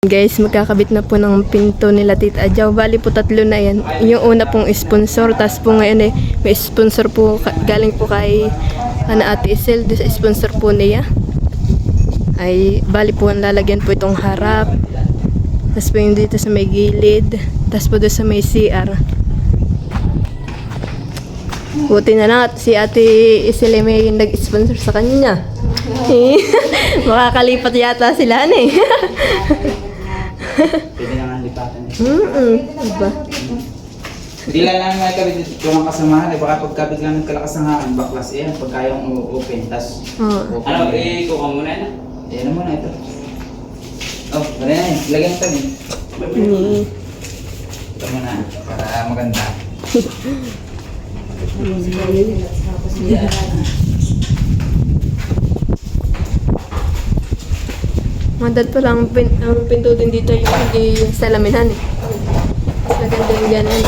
Guys, magkakabit na po ng pinto nila Tita Adjaw. Bali po 3 na yan. Yung una pong sponsor, tapos po ngayon may sponsor po galing po kay Ate Isel. Doon sa sponsor po niya ay bali po ang lalagyan po itong harap. Tapos po yung dito sa may gilid. Tapos po doon sa may CR. Buti na lang at si Ate Isel may nag-sponsor sa kanya. Makakalipat yata sila na eh. Pwede na nga lipatan eh. Diba? Hindi lang naman kabit dito ng kasamahan eh. Baka pagkabit lang nagkalakas ng hakan, baklas yan. Pagka yung open, tas open. Ano, ikuha muna na? Ayan muna ito. Oh, wala na eh. Lagyan ito eh. Ito muna, para maganda. Madad pa lang ang pinto din dito yung hindi salaminahan eh. Maganda yung ganun.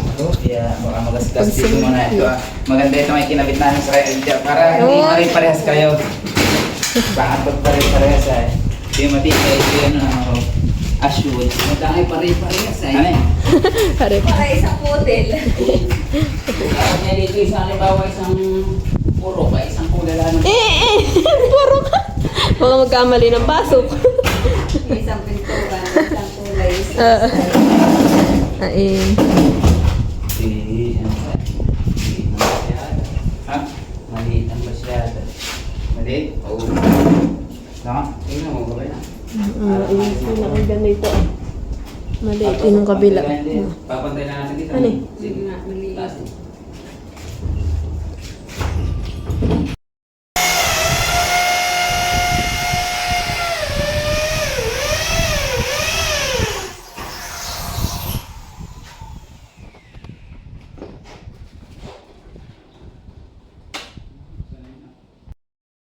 Ito, kaya baka magasgas dito muna ito ah. Maganda ito may kinabit namin sa kayo. Para hindi pare-parehas kayo. Baka pag-pare-parehas eh. Hindi matibay ito yun ano. Assured. Magkakay pare-parehas ay. Ano eh? Pare. Para isang model. Dapat niya dito isang halimbawa isang puro ba, isang kulala ng... Puro ka. Baka magkamali ng pasok. Isang pintura, isang kulay, isang Ayun. Ha? Maliit ang masyado. Maliit? Oo. Tama? Tingnan mo, babay na. Ayun. Ang ganito. Maliit din ang kabila. Papantay na natin dito. Ano eh? Sige nga, maliit. Taas eh.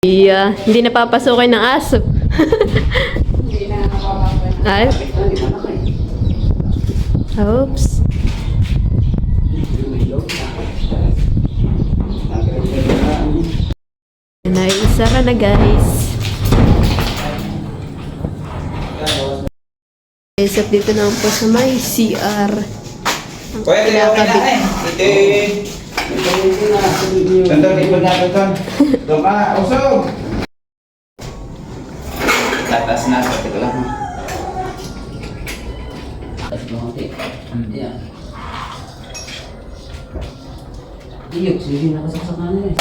Yeah, hindi napapasukin ng aso. Hindi na nakakapal. Ay, oops. Naisa ka na guys. Guys, at dito naman po sa may CR. Ang Pwede na okay na eh. Ito, lipad natin doon. Doon ka, usog! Tatas na, pati ko lang. Taas mo konti. Ayan. Iyok, sige nakasaksak na nila eh.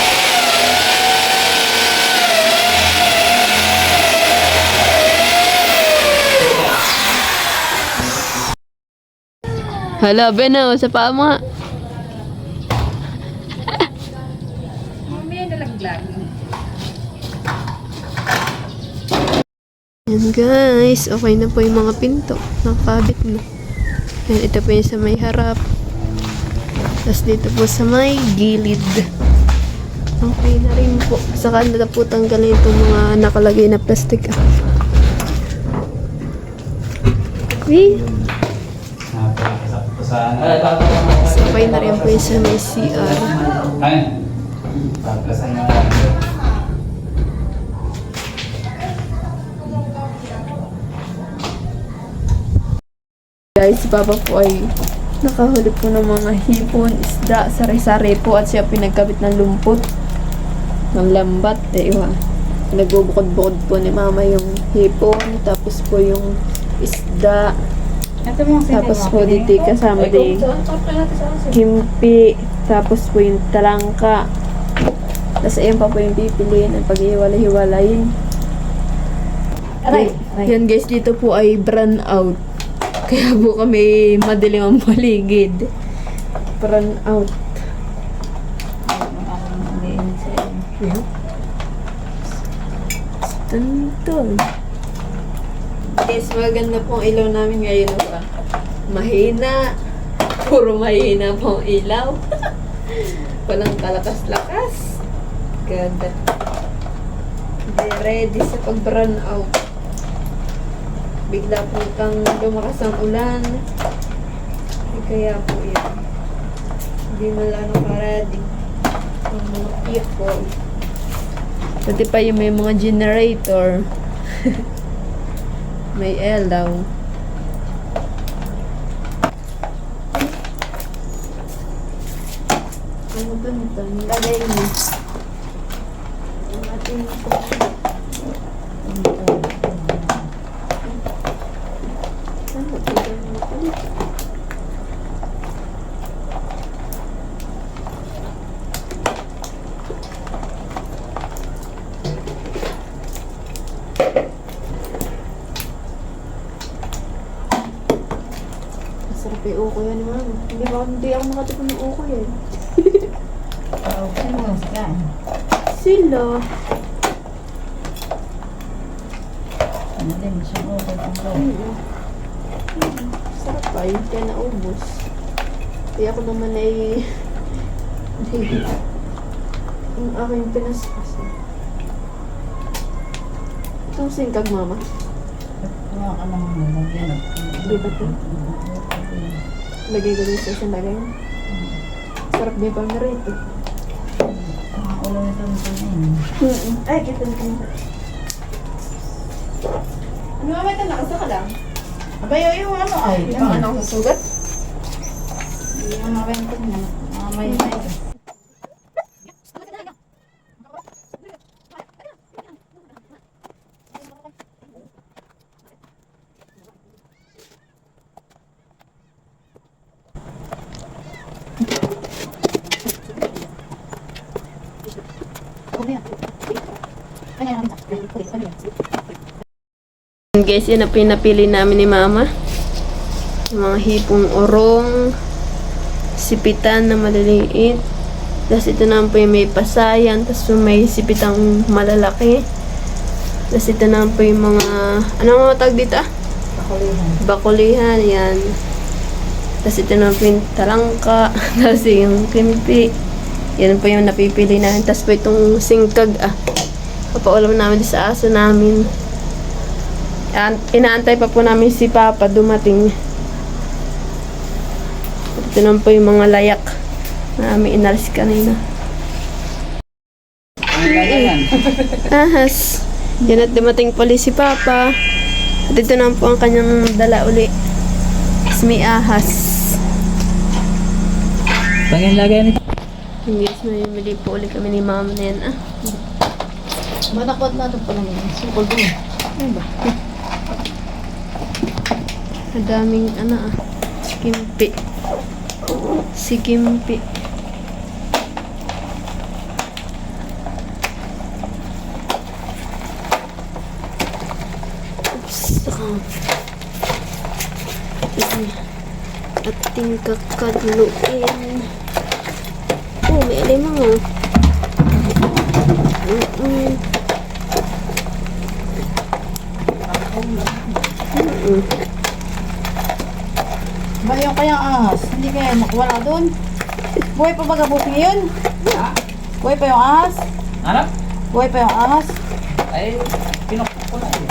Hala, Beno, sa paa mo nga. Mamaya nalaglag. Yan guys, okay na po yung mga pinto. Nakakabit na. Yan, ito po yung sa may harap. Tapos dito po sa may gilid. Okay na rin po. Saka na po tanggalin itong mga nakalagay na plastic. Wee! Okay na rin po yung sa may CR. Ay, pagkasan na lang. Guys, si Papa po ay nakahuli po ng mga hipon, isda, sari-sari po at siya pinagkabit ng lumpot ng lambat. Iwa. Nagbubukod-bukod po ni Mama yung hipon, tapos po yung isda, Ito mo tapos po dito kasama din kimpi, tapos po yung talangka. Tapos ayun pa po yung pipiliin at pag-iwalay-hiwalayin. Yan guys, dito po ay brown out. Kaya po kami madilim ang paligid. Brown out. Ayan. Tantol. Guys, maganda pong ilaw namin ngayon. Mahina. Puro mahina pong ilaw. Walang kalakas-lakas. Ganda. Ready sa pag-brown out. Bigla po kang lumakas ang ulan. Kaya po yan. Hindi mo lang naka-ready. Ang mga people. Pati pa yung may mga generator. May L daw. Ano ba nito? Nilagay mo. Ang ating ano ba nito? Masarap yung uko yan, ma'am. Hindi ako makatipan ng uko yan. Sila. Ano din, siyang okay ang loob. Sarap pa, yun kaya naubos. Kaya ako naman ay yung aking pinaspas. Itong singkag, mama. Kuha ka ng lagyan. Di ba ito? Lagay ko din sa isang lagay. Sarap din pang narito. Ang ulo nito nito na yun. Ay, kita na. Ano mama ito? Nakasa ka lang? Abay, yung ano ay. Yung ano sa sugat? Yung mga bento niya. May na ito. Guys, yan ang pinapili namin ni mama. Yung mga hipong orong, sipitan na maliliit. Tapos ito naman po yung may pasayan, tapos yung may sipitang malalaki. Tapos ito naman po yung mga, ano mga tawag dito ah? Pakulihan. Bakulihan, yan. Tapos ito naman po yung talangka, tapos yung kimpi. Yan po yung napipili namin. Tapos po itong singkag ah. Papaulam namin sa aso namin. Inaantay pa po namin si Papa dumating. Ito naman po yung mga layak na namin inalis kanina. Ang lagyan. Ahas. Yan at dumating pala si Papa. At ito naman po ang kanyang dala uli. Is may ahas. Pangin lagyan nito. Yes, may mili po ulit kami ni Mama na yan ah. Matakot natin pa lang yun. Sukol din. Ano ba? Madaming ano ah. Kimpi. Si Kimpi. Oops. Ating kakadluin. Oh, may alimang oh. Ba yung kayang ahas? Hindi kaya nakuwala doon? Buhay pa ba gabuti ngayon? Buhay pa yung ahas? Ano? Buhay pa yung ahas? Ay, pinukpok ko na yun.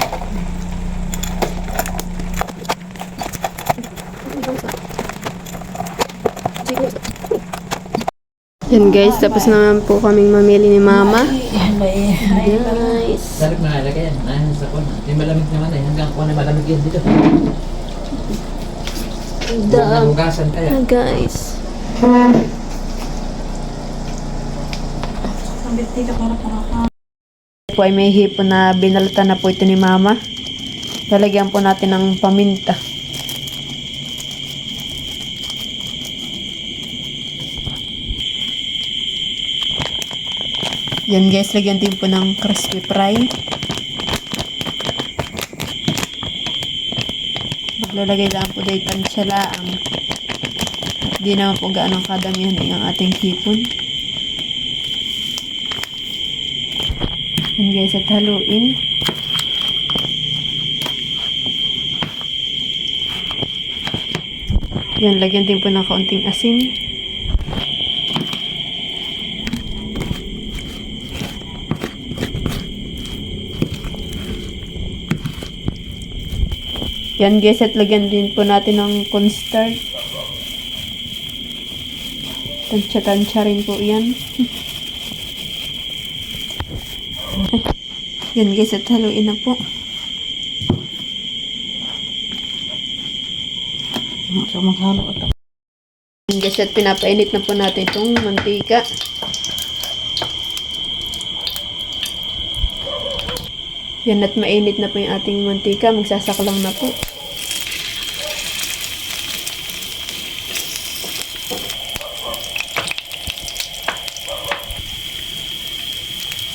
Yan guys, tapos naman po kaming mamili ni Mama. Ay, Nice. Dapat na nalagay yan. Ayun sa kuna. Yung malamig naman eh. Hanggang kuna malamig yan dito. Dam. Hugasan kaya. Guys. Po ay may hipon na binalatan na po ito ni Mama. Lalagyan po natin ng paminta. Yan guys, lagyan din po ng crispy fry. Maglalagay lang po dahil tansyalaan. Hindi naman po gaano kadamihan ng ating hipon. Yan guys, at haluin. Yan, lagyan din po ng kaunting asin. Yan guys, at lagyan din po natin ng cornstarch. Tansya-tansya rin po yan. Yan guys, at haluin na po. So, maghalo ito. Guys, at pinapainit na po natin itong mantika. Yan, at mainit na po yung ating mantika. Magsasaklang na po.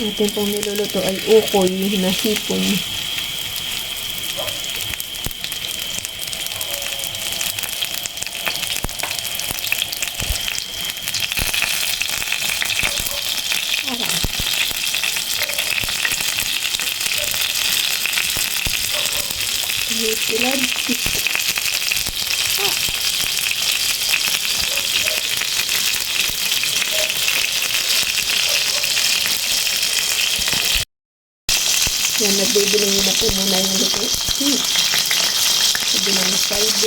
Atin pong niluluto ay ukoy na hipon. Tilad. Yan, nagbibiling na po muna yung luto. Sabi ng side.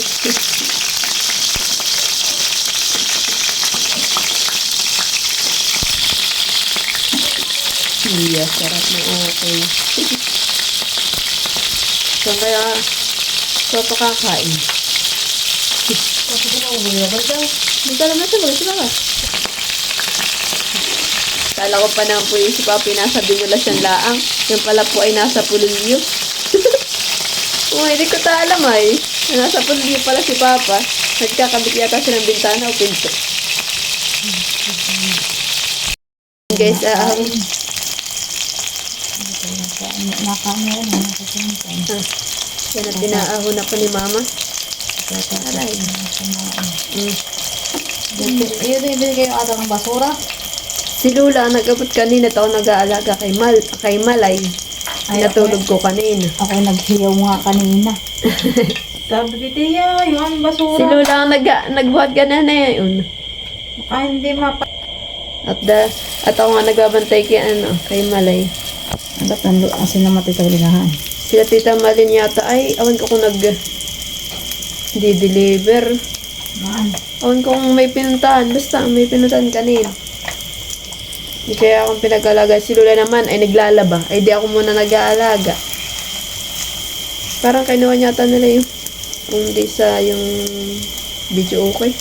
Iya, sarap na okay. So, kaya, ito pa kakain. Hindi ka naman sabi, sila ka. Kala ko pa naman po yung si Papi nasa binula siyang laang. Yung pala po ay nasa pulilyo. Hindi ko ta alam ay. Nasa pulilyo pala si Papa. Nagkakabit yata siya ng bintana o pinto. Guys, yan ang pinaahon ako ni Mama. Aray. Ayun yung binigay yung ata ng basura. Si Lula ang nag-abot kanina, taon nag-aalaga kay Malay. Natulog ko kanina. Ako naghiyaw nga kanina. Sabi ko, Tiya, yung aming basura. Si Lula ang nagbuhat ganun na yun. Baka hindi mapa... At ako nga nagbabantay kay Malay. Ba't nando kasi namatay sa ulingahan? Sila Tita Malin yata ay, awan ko kung di-deliver. Awan ko kung may pinuntahan. Basta may pinuntahan kanina. Kaya akong pinag-alaga. Si Lula naman ay naglalaba. Ay di ako muna nag-aalaga. Parang kinuha yata nila yung kung di sa yung video okay.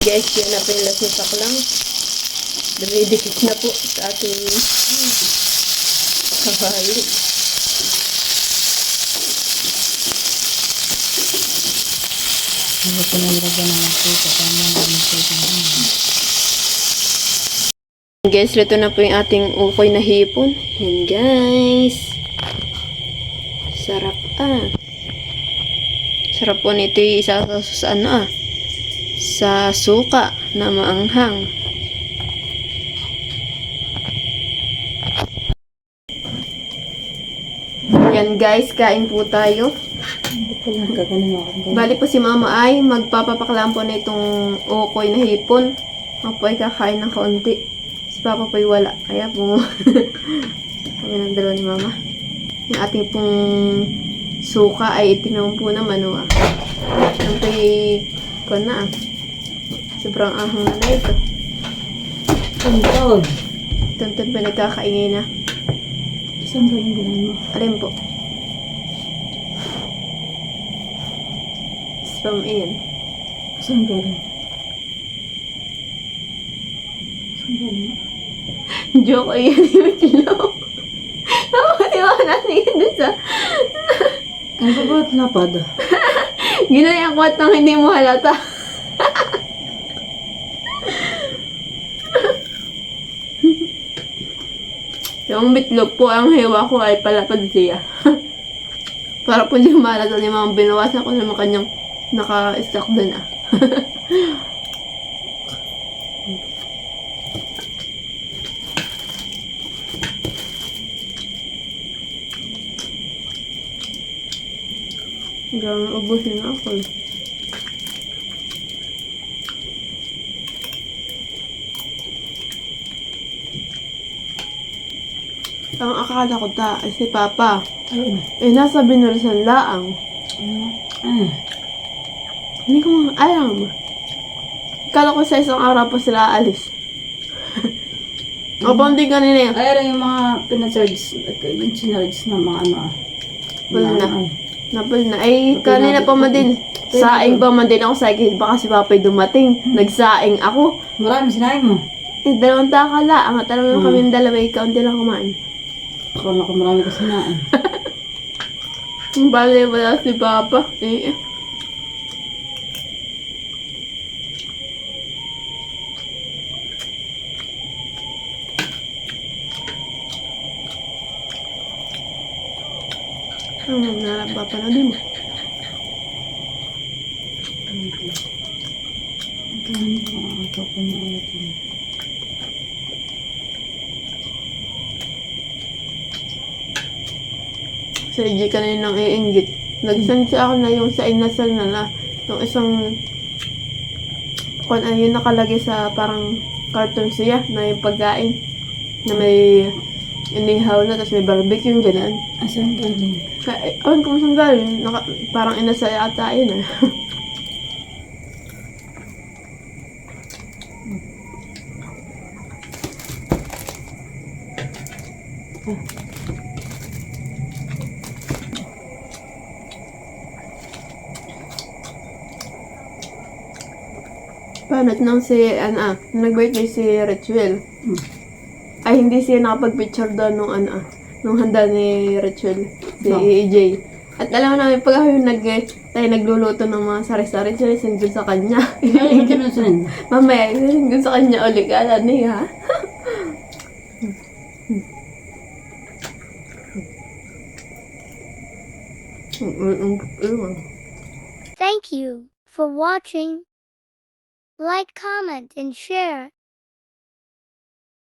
Guys, yan na po yung last na saklang. Dumidikit na po sa ating kahali. Hindi ko nalagyan ng masika. Tama na masika. Guys, ito na po yung ating ukoy na hipon. Yan guys. Sarap Sarap po nito yung isa sa ano sa suka na maanghang. Yan guys, kain po tayo. Bali po si Mama ay magpapapaklaan po na itong ukoy na hipon. Ako po ay kakain ng kaunti. Si Papa po ay wala. Kaya po kami ng dalawa ni Mama. Yung ating pong suka ay itinawang po naman. Yung po ko na sobrang ahang na ito. Tuntod. Tuntod pa nagkakaingay na. Saan galing galing mo? Alin po? Spam iyan. Saan galing? Saan galing? Joke iyan yung itlog. Nakakatiwa natin yun sa... Ano ba ba't lapad? Ginaya ko at nang hindi mo halata. Yung bitlog po, ang hiwa ko ay palapad siya. Para po hindi malata ni Mama, binawasan ko naman kanyang naka-stack doon Hanggang ubusin na ako. Ang akala ko si Papa. Ayun. Nasa Binulsan laang. Hindi ko nga alam. Akala ko sa isang araw pa sila aalis. O, hindi kanina yun. Ay, yung mga pinacharge, yung sinarge na mga ano Wala na. Ay. Napal na. Ay, kanina pa man din. Saing pa man din ako sa akin. Baka si Papay dumating. Nagsaing ako. Marami sinaing mo. Dalawang takala. Ang alam naman kami ng dalawa. Ikaw hindi lang kumain. Akala ko marami kasi sinaing. Bale, wala si Papa. Ano na Papa na din mo? Sa EJ kaninang iinggit. Nag-send siya ako na yung sa inasal na yung isang kung ano yung nakalagay sa parang carton siya na yung pagkain na may inihaw na tapos may barbecue yung gano'n. Asan galing? Kaya, awan ko saan galing. Parang inasal ata yun eh. Panat nang si, nag-birthday si Rituel. Ay, hindi siya nakapag-picture doon nung handa ni Rituel, si No. EJ. At alam mo namin, pag ako yung tayo nagluluto ng mga sari-sari, sinisend ko sa kanya. Ay, ito na sinaing. Mamaya, sinisend ko sa kanya ulit. Kala niya, ha? Thank you for watching. Like, comment, and share.